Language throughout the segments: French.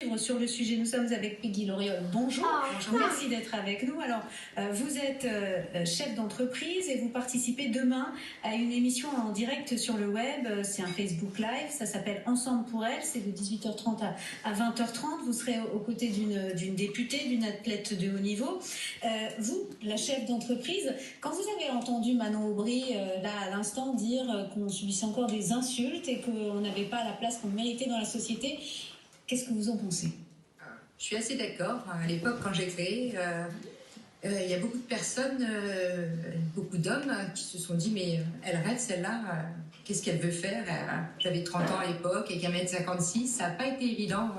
livre sur le sujet. Nous sommes avec Peggy Loriol. Bonjour. Bonjour. Merci d'être avec nous. Alors, vous êtes chef d'entreprise et vous participez demain à une émission en direct sur le web. C'est un Facebook Live. Ça s'appelle Ensemble pour elle. C'est de 18h30 à 20h30. Vous serez aux côtés d'une députée, d'une athlète de haut niveau. Vous, la chef d'entreprise, quand vous avez entendu Manon Aubry, là, à l'instant, dire qu'on subissait encore des insultes et qu'on n'avait pas la place qu'on méritait dans la société, qu'est-ce que vous en pensez? Je suis assez d'accord. À l'époque, quand j'ai créé, il y a beaucoup de personnes, beaucoup d'hommes qui se sont dit mais elle rêve celle-là, qu'est-ce qu'elle veut faire? J'avais 30 ans à l'époque et qu'elle mène 56, ça n'a pas été évident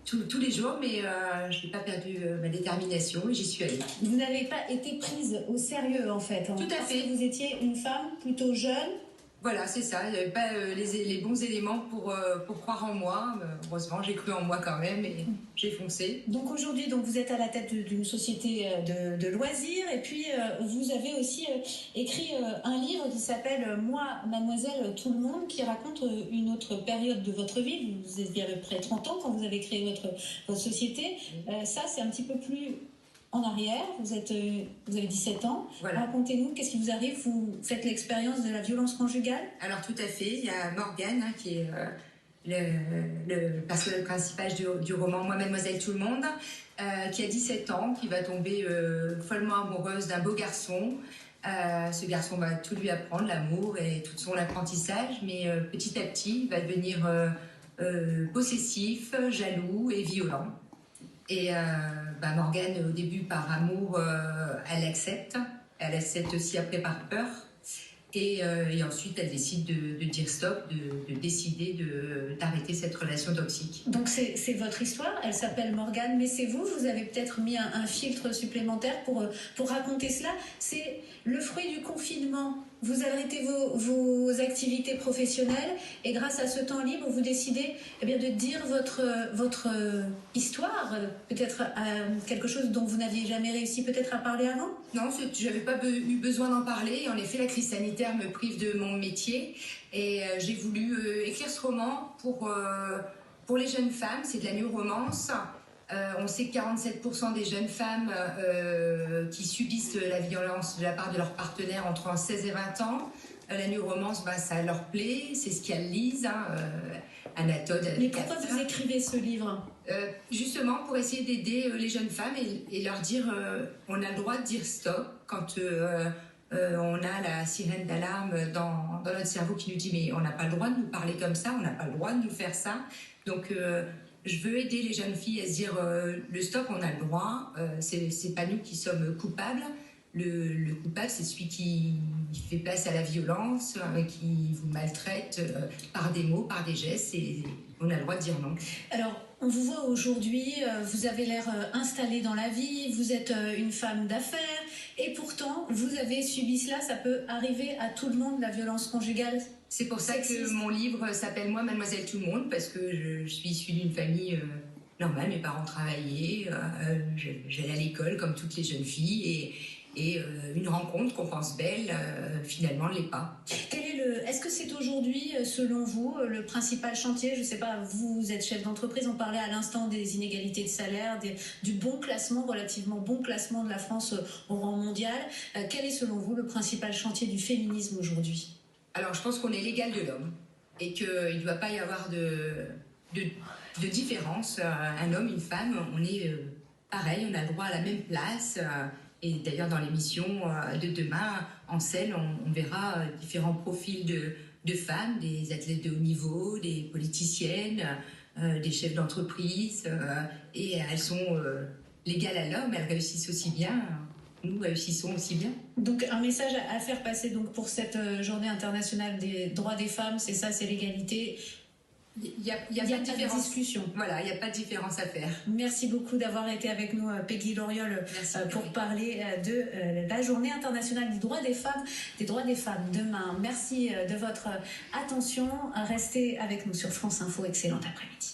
tous les jours, mais je n'ai pas perdu ma détermination et j'y suis allée. Vous n'avez pas été prise au sérieux en fait, hein, tout à fait. Parce que vous étiez une femme plutôt jeune. Voilà, c'est ça. Il n'y avait pas les bons éléments pour croire en moi. Heureusement, j'ai cru en moi quand même et j'ai foncé. Donc aujourd'hui, vous êtes à la tête d'une société de loisirs et puis vous avez aussi écrit un livre qui s'appelle « Moi, Mademoiselle, tout le monde » qui raconte une autre période de votre vie. Vous aviez à peu près 30 ans quand vous avez créé votre société. Ça, c'est un petit peu plus en arrière, vous avez 17 ans. Voilà. Racontez-nous, qu'est-ce qui vous arrive? Vous faites l'expérience de la violence conjugale? Alors tout à fait, il y a Morgane qui est le personnage principal du roman Moi, Mademoiselle, tout le monde, qui a 17 ans, qui va tomber follement amoureuse d'un beau garçon. Ce garçon va tout lui apprendre, l'amour et tout son apprentissage, mais petit à petit, il va devenir possessif, jaloux et violent. Et Morgane, au début, par amour, elle accepte. Elle accepte aussi après par peur. Et ensuite, elle décide de dire stop, de décider d'arrêter cette relation toxique. Donc c'est votre histoire, elle s'appelle Morgane, mais c'est vous avez peut-être mis un filtre supplémentaire pour raconter cela. C'est le fruit du confinement. Vous arrêtez vos activités professionnelles et grâce à ce temps libre, vous décidez de dire votre histoire, peut-être quelque chose dont vous n'aviez jamais réussi peut-être à parler avant? Non, je n'avais pas eu besoin d'en parler. En effet, la crise sanitaire me prive de mon métier et j'ai voulu écrire ce roman pour les jeunes femmes. C'est de la new romance. On sait que 47% des jeunes femmes qui subissent la violence de la part de leur partenaire entre 16 et 20 ans. La new romance, ça leur plaît, c'est ce qu'elles lisent. Anatole. Mais pourquoi vous écrivez ce livre? Justement pour essayer d'aider les jeunes femmes et leur dire on a le droit de dire stop quand on a la sirène d'alarme dans notre cerveau qui nous dit mais on n'a pas le droit de nous parler comme ça, on n'a pas le droit de nous faire ça. Donc je veux aider les jeunes filles à se dire le stop, on a le droit, c'est pas nous qui sommes coupables. Le coupable, c'est celui qui fait place à la violence, qui vous maltraite par des mots, par des gestes, et on a le droit de dire non. Alors, on vous voit aujourd'hui, vous avez l'air installée dans la vie, vous êtes une femme d'affaires, et pourtant, vous avez subi cela, ça peut arriver à tout le monde, la violence conjugale. C'est pour ça que mon livre s'appelle Moi, Mademoiselle, tout le monde, parce que je suis issue d'une famille normale, mes parents travaillaient, j'allais à l'école comme toutes les jeunes filles, et une rencontre qu'on pense belle, finalement, ne l'est pas. Est-ce que c'est aujourd'hui, selon vous, le principal chantier? Je ne sais pas, vous êtes chef d'entreprise, on parlait à l'instant des inégalités de salaire, du bon classement, relativement bon classement de la France au rang mondial. Quel est, selon vous, le principal chantier du féminisme aujourd'hui? Alors, je pense qu'on est l'égal de l'homme et qu'il ne doit pas y avoir de différence. Un homme, une femme, on est pareil, on a le droit à la même place. Et d'ailleurs, dans l'émission de demain, en scène, on verra différents profils de femmes, des athlètes de haut niveau, des politiciennes, des chefs d'entreprise. Et elles sont l'égale à l'homme, elles réussissent aussi bien. Nous réussissons aussi bien. Donc, un message à faire passer pour cette journée internationale des droits des femmes, c'est ça, c'est l'égalité. Il n'y a pas de discussion. Voilà, il n'y a pas de différence à faire. Merci beaucoup d'avoir été avec nous, Peggy Loriol, pour parler de la journée internationale des droits des femmes demain. Merci de votre attention. Restez avec nous sur France Info. Excellent après-midi.